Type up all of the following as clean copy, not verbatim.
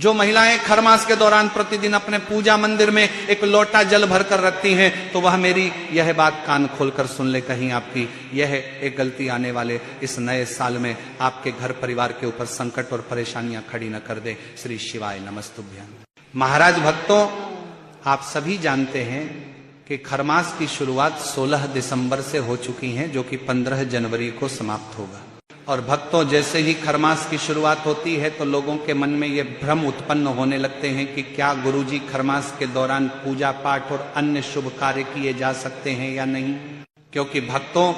जो महिलाएं खरमास के दौरान प्रतिदिन अपने पूजा मंदिर में एक लोटा जल भरकर रखती हैं, तो वह मेरी यह बात कान खोलकर सुन ले, कहीं आपकी यह एक गलती आने वाले इस नए साल में आपके घर परिवार के ऊपर संकट और परेशानियां खड़ी न कर दे। श्री शिवाय नमस्तुभ्यं। महाराज भक्तों, आप सभी जानते हैं कि खरमास की शुरुआत 16 दिसंबर से हो चुकी है, जो कि 15 जनवरी को समाप्त होगा। और भक्तों, जैसे ही खरमास की शुरुआत होती है तो लोगों के मन में ये भ्रम उत्पन्न होने लगते हैं कि क्या गुरुजी खरमास के दौरान पूजा पाठ और अन्य शुभ कार्य किए जा सकते हैं या नहीं। क्योंकि भक्तों,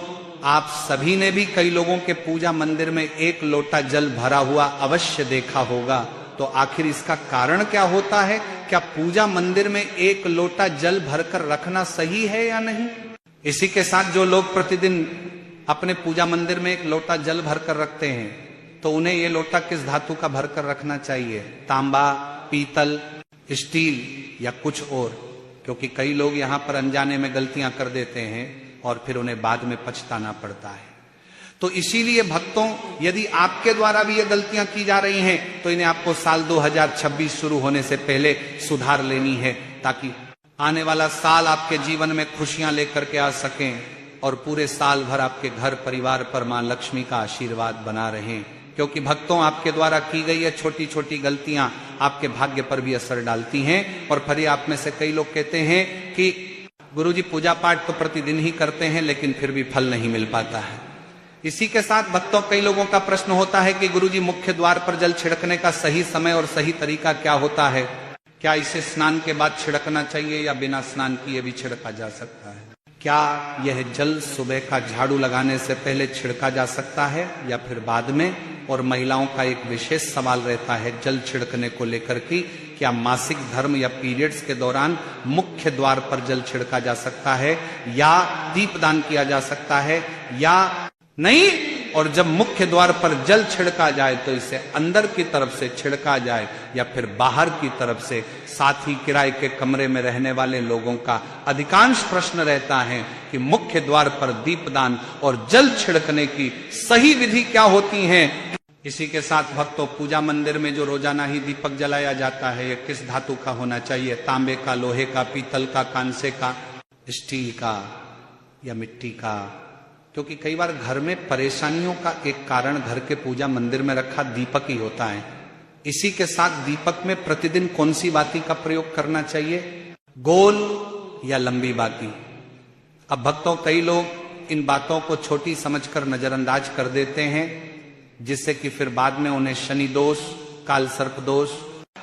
आप सभी ने भी कई लोगों के पूजा मंदिर में एक लोटा जल भरा हुआ अवश्य देखा होगा। तो आखिर इसका कारण क्या होता है? क्या पूजा मंदिर में एक लोटा जल भरकर रखना सही है या नहीं? इसी के साथ जो लोग प्रतिदिन अपने पूजा मंदिर में एक लोटा जल भरकर रखते हैं, तो उन्हें ये लोटा किस धातु का भरकर रखना चाहिए? तांबा, पीतल, स्टील या कुछ और? क्योंकि कई लोग यहाँ पर अनजाने में गलतियां कर देते हैं और फिर उन्हें बाद में पछताना पड़ता है। तो इसीलिए भक्तों, यदि आपके द्वारा भी ये गलतियां की जा रही हैं, तो इन्हें आपको साल 2026 शुरू होने से पहले सुधार लेनी है, ताकि आने वाला साल आपके जीवन में खुशियां लेकर के आ सकें और पूरे साल भर आपके घर परिवार पर मां लक्ष्मी का आशीर्वाद बना रहे। क्योंकि भक्तों, आपके द्वारा की गई ये छोटी छोटी गलतियां आपके भाग्य पर भी असर डालती हैं। और फिर आप में से कई लोग कहते हैं कि गुरुजी पूजा पाठ तो प्रतिदिन ही करते हैं, लेकिन फिर भी फल नहीं मिल पाता है। इसी के साथ भक्तों, कई लोगों का प्रश्न होता है कि गुरुजी मुख्य द्वार पर जल छिड़कने का सही समय और सही तरीका क्या होता है? क्या इसे स्नान के बाद छिड़कना चाहिए या बिना स्नान किए भी छिड़का जा सकता है? क्या यह जल सुबह का झाड़ू लगाने से पहले छिड़का जा सकता है या फिर बाद में? और महिलाओं का एक विशेष सवाल रहता है जल छिड़कने को लेकर कि क्या मासिक धर्म या पीरियड्स के दौरान मुख्य द्वार पर जल छिड़का जा सकता है या दीपदान किया जा सकता है या नहीं? और जब मुख्य द्वार पर जल छिड़का जाए तो इसे अंदर की तरफ से छिड़का जाए या फिर बाहर की तरफ से? साथ ही किराए के कमरे में रहने वाले लोगों का अधिकांश प्रश्न रहता है कि मुख्य द्वार पर दीपदान और जल छिड़कने की सही विधि क्या होती है। इसी के साथ भक्तों, पूजा मंदिर में जो रोजाना ही दीपक जलाया जाता है, यह किस धातु का होना चाहिए? तांबे का, लोहे का, पीतल का, कांसे का, स्टील का या मिट्टी का? क्योंकि कई बार घर में परेशानियों का एक कारण घर के पूजा मंदिर में रखा दीपक ही होता है। इसी के साथ दीपक में प्रतिदिन कौन सी बाती का प्रयोग करना चाहिए? गोल या लंबी बाती? अब भक्तों, कई लोग इन बातों को छोटी समझकर नजरअंदाज कर देते हैं, जिससे कि फिर बाद में उन्हें शनि दोष, काल सर्प दोष,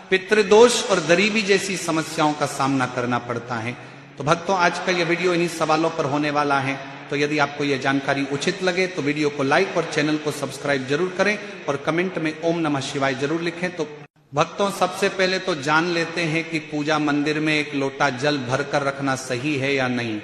पितृदोष और गरीबी जैसी समस्याओं का सामना करना पड़ता है। तो भक्तों, आज का यह वीडियो इन्हीं सवालों पर होने वाला है। तो यदि आपको यह जानकारी उचित लगे तो वीडियो को लाइक और चैनल को सब्सक्राइब जरूर करें और कमेंट में ओम नमः शिवाय जरूर लिखें। तो भक्तों, सबसे पहले तो जान लेते हैं कि पूजा मंदिर में एक लोटा जल भरकर रखना सही है या नहीं।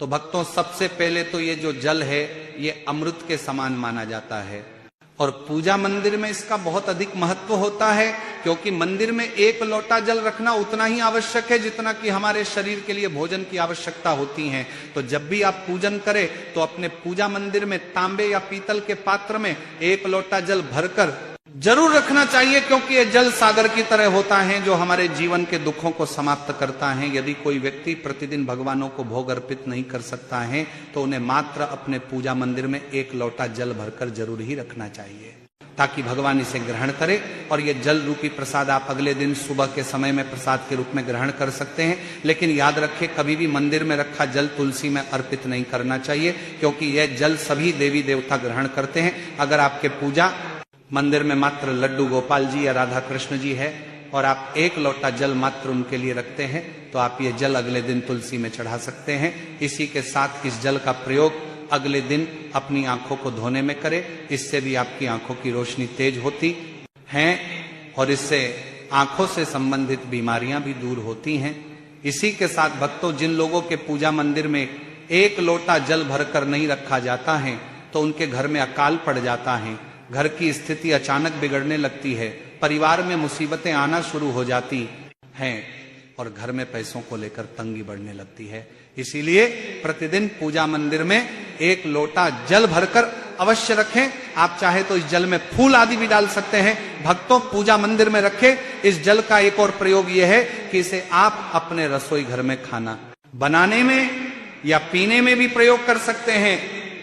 तो भक्तों, सबसे पहले तो ये जो जल है ये अमृत के समान माना जाता है और पूजा मंदिर में इसका बहुत अधिक महत्व होता है, क्योंकि मंदिर में एक लोटा जल रखना उतना ही आवश्यक है जितना कि हमारे शरीर के लिए भोजन की आवश्यकता होती है। तो जब भी आप पूजन करें तो अपने पूजा मंदिर में तांबे या पीतल के पात्र में एक लोटा जल भरकर जरूर रखना चाहिए, क्योंकि यह जल सागर की तरह होता है जो हमारे जीवन के दुखों को समाप्त करता है। यदि कोई व्यक्ति प्रतिदिन भगवानों को भोग अर्पित नहीं कर सकता है तो उन्हें मात्र अपने पूजा मंदिर में एक लोटा जल भरकर जरूर ही रखना चाहिए, ताकि भगवान इसे ग्रहण करे। और ये जल रूपी प्रसाद आप अगले दिन सुबह के समय में प्रसाद के रूप में ग्रहण कर सकते हैं। लेकिन याद रखें, कभी भी मंदिर में रखा जल तुलसी में अर्पित नहीं करना चाहिए, क्योंकि यह जल सभी देवी देवता ग्रहण करते हैं। अगर आपके पूजा मंदिर में मात्र लड्डू गोपाल जी या राधा कृष्ण जी है और आप एक लोटा जल मात्र उनके लिए रखते हैं, तो आप ये जल अगले दिन तुलसी में चढ़ा सकते हैं। इसी के साथ इस जल का प्रयोग अगले दिन अपनी आंखों को धोने में करें, इससे भी आपकी आंखों की रोशनी तेज होती है और इससे आंखों से संबंधित बीमारियां भी दूर होती हैं। इसी के साथ भक्तों, जिन लोगों के पूजा मंदिर में एक लोटा जल भरकर नहीं रखा जाता है तो उनके घर में अकाल पड़ जाता है, घर की स्थिति अचानक बिगड़ने लगती है, परिवार में मुसीबतें आना शुरू हो जाती हैं और घर में पैसों को लेकर तंगी बढ़ने लगती है। इसीलिए प्रतिदिन पूजा मंदिर में एक लोटा जल भरकर अवश्य रखें। आप चाहे तो इस जल में फूल आदि भी डाल सकते हैं। भक्तों, पूजा मंदिर में रखे इस जल का एक और प्रयोग यह है कि इसे आप अपने रसोई घर में खाना बनाने में या पीने में भी प्रयोग कर सकते हैं,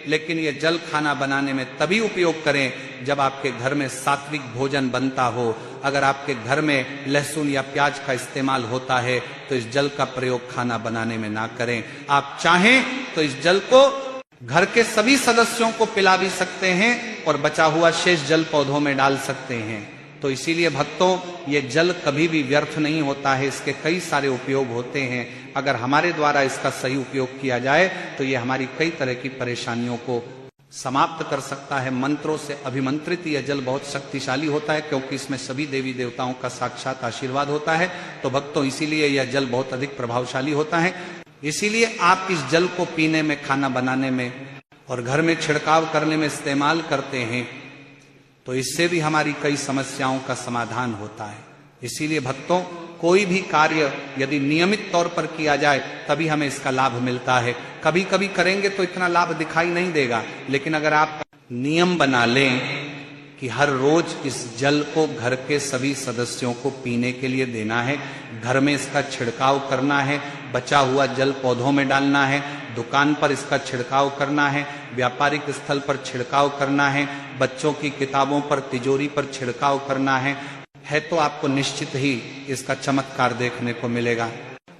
लेकिन यह जल खाना बनाने में तभी उपयोग करें जब आपके घर में सात्विक भोजन बनता हो। अगर आपके घर में लहसुन या प्याज का इस्तेमाल होता है तो इस जल का प्रयोग खाना बनाने में ना करें। आप चाहें तो इस जल को घर के सभी सदस्यों को पिला भी सकते हैं और बचा हुआ शेष जल पौधों में डाल सकते हैं। तो इसीलिए भक्तों, ये जल कभी भी व्यर्थ नहीं होता है, इसके कई सारे उपयोग होते हैं। अगर हमारे द्वारा इसका सही उपयोग किया जाए तो ये हमारी कई तरह की परेशानियों को समाप्त कर सकता है। मंत्रों से अभिमंत्रित यह जल बहुत शक्तिशाली होता है, क्योंकि इसमें सभी देवी देवताओं का साक्षात आशीर्वाद होता है। तो भक्तों, इसीलिए यह जल बहुत अधिक प्रभावशाली होता है। इसीलिए आप इस जल को पीने में, खाना बनाने में और घर में छिड़काव करने में इस्तेमाल करते हैं, तो इससे भी हमारी कई समस्याओं का समाधान होता है। इसीलिए भक्तों, कोई भी कार्य यदि नियमित तौर पर किया जाए तभी हमें इसका लाभ मिलता है। कभी कभी करेंगे तो इतना लाभ दिखाई नहीं देगा, लेकिन अगर आप नियम बना लें कि हर रोज इस जल को घर के सभी सदस्यों को पीने के लिए देना है, घर में इसका छिड़काव करना है, बचा हुआ जल पौधों में डालना है, दुकान पर इसका छिड़काव करना है, व्यापारिक स्थल पर छिड़काव करना है, बच्चों की किताबों पर, तिजोरी पर छिड़काव करना है तो आपको निश्चित ही इसका चमत्कार देखने को मिलेगा।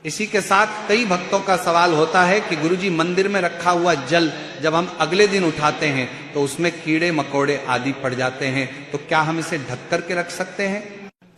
इसी के साथ कई भक्तों का सवाल होता है कि गुरुजी, मंदिर में रखा हुआ जल जब हम अगले दिन उठाते हैं तो उसमें कीड़े मकोड़े आदि पड़ जाते हैं, तो क्या हम इसे ढक करके रख सकते हैं?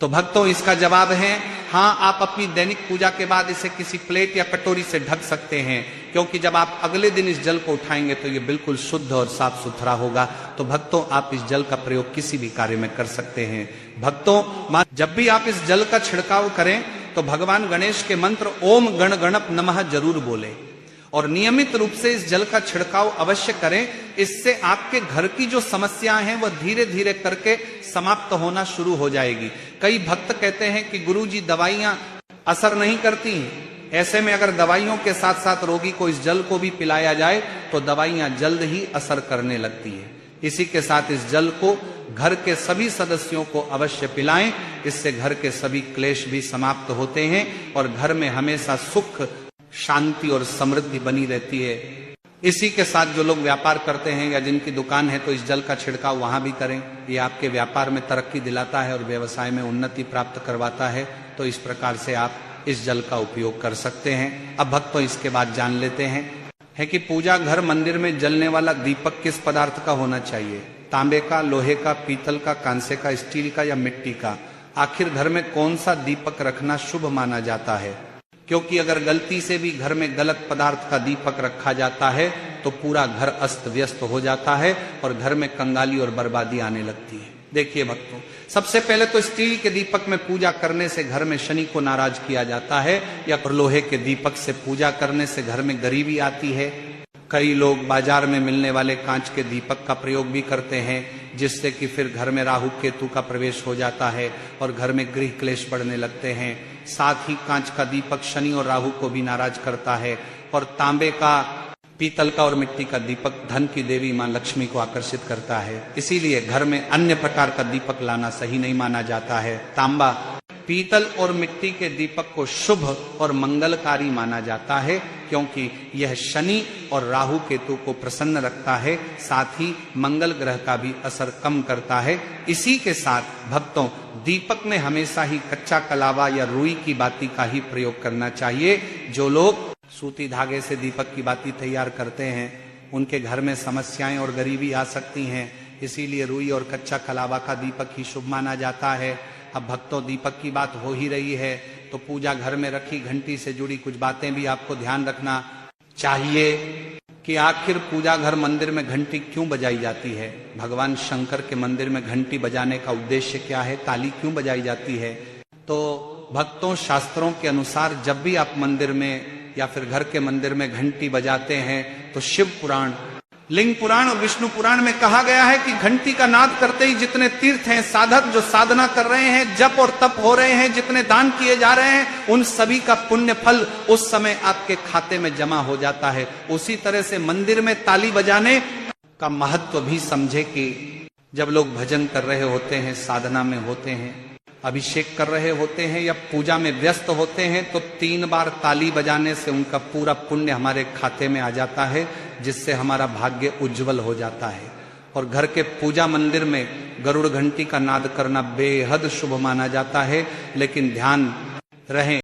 तो भक्तों, इसका जवाब है हाँ, आप अपनी दैनिक पूजा के बाद इसे किसी प्लेट या कटोरी से ढक सकते हैं, क्योंकि जब आप अगले दिन इस जल को उठाएंगे तो ये बिल्कुल शुद्ध और साफ सुथरा होगा। तो भक्तों, आप इस जल का प्रयोग किसी भी कार्य में कर सकते हैं। भक्तों, जब भी आप इस जल का छिड़काव करें तो भगवान गणेश के मंत्र ओम गण गणप नमः जरूर बोले और नियमित रूप से इस जल का छिड़काव अवश्य करें। इससे आपके घर की जो समस्याएं हैं वह धीरे धीरे करके समाप्त होना शुरू हो जाएगी। कई भक्त कहते हैं कि गुरुजी, दवाइयां असर नहीं करती हैं। ऐसे में अगर दवाइयों के साथ साथ रोगी को इस जल को भी पिलाया जाए तो दवाइयां जल्द ही असर करने लगती है। इसी के साथ इस जल को घर के सभी सदस्यों को अवश्य पिलाएं, इससे घर के सभी क्लेश भी समाप्त होते हैं और घर में हमेशा सुख, शांति और समृद्धि बनी रहती है। इसी के साथ जो लोग व्यापार करते हैं या जिनकी दुकान है तो इस जल का छिड़काव वहां भी करें। ये आपके व्यापार में तरक्की दिलाता है और व्यवसाय में उन्नति प्राप्त करवाता है। तो इस प्रकार से आप इस जल का उपयोग कर सकते हैं। अब भक्तों, इसके बाद जान लेते हैं है कि पूजा घर मंदिर में जलने वाला दीपक किस पदार्थ का होना चाहिए? तांबे का, लोहे का, पीतल का, कांसे का, स्टील का या मिट्टी का? आखिर घर में कौन सा दीपक रखना शुभ माना जाता है? क्योंकि अगर गलती से भी घर में गलत पदार्थ का दीपक रखा जाता है तो पूरा घर अस्त व्यस्त हो जाता है और घर में कंगाली और बर्बादी आने लगती है। देखिए भक्तों, सबसे पहले तो स्टील के दीपक में पूजा करने से घर में शनि को नाराज किया जाता है, या लोहे के दीपक से पूजा करने से घर में गरीबी आती है। कई लोग बाजार में मिलने वाले कांच के दीपक का प्रयोग भी करते हैं, जिससे कि फिर घर में राहु केतु का प्रवेश हो जाता है और घर में गृह क्लेश बढ़ने लगते हैं। साथ ही कांच का दीपक शनि और राहु को भी नाराज करता है और तांबे का, पीतल का और मिट्टी का दीपक धन की देवी मां लक्ष्मी को आकर्षित करता है। इसीलिए घर में अन्य प्रकार का दीपक लाना सही नहीं माना जाता है। तांबा, पीतल और मिट्टी के दीपक को शुभ और मंगलकारी माना जाता है, क्योंकि यह शनि और राहु केतु को प्रसन्न रखता है, साथ ही मंगल ग्रह का भी असर कम करता है। इसी के साथ भक्तों, दीपक में हमेशा ही कच्चा कलावा या रुई की बाती का ही प्रयोग करना चाहिए। जो लोग सूती धागे से दीपक की बाती तैयार करते हैं उनके घर में समस्याएं और गरीबी आ सकती हैं, इसीलिए रुई और कच्चा कलावा का दीपक ही शुभ माना जाता है। अब भक्तों, दीपक की बात हो ही रही है तो पूजा घर में रखी घंटी से जुड़ी कुछ बातें भी आपको ध्यान रखना चाहिए कि आखिर पूजा घर मंदिर में घंटी क्यों बजाई जाती है? भगवान शंकर के मंदिर में घंटी बजाने का उद्देश्य क्या है? ताली क्यों बजाई जाती है? तो भक्तों, शास्त्रों के अनुसार जब भी आप मंदिर में या फिर घर के मंदिर में घंटी बजाते हैं तो शिव पुराण, लिंग पुराण और विष्णु पुराण में कहा गया है कि घंटी का नाद करते ही जितने तीर्थ हैं, साधक जो साधना कर रहे हैं, जप और तप हो रहे हैं, जितने दान किए जा रहे हैं, उन सभी का पुण्य फल उस समय आपके खाते में जमा हो जाता है। उसी तरह से मंदिर में ताली बजाने का महत्व भी समझे कि जब लोग भजन कर रहे होते हैं, साधना में होते हैं, अभिषेक कर रहे होते हैं या पूजा में व्यस्त होते हैं, तो 3 बार ताली बजाने से उनका पूरा पुण्य हमारे खाते में आ जाता है, जिससे हमारा भाग्य उज्जवल हो जाता है। और घर के पूजा मंदिर में गरुड़ घंटी का नाद करना बेहद शुभ माना जाता है। लेकिन ध्यान रहे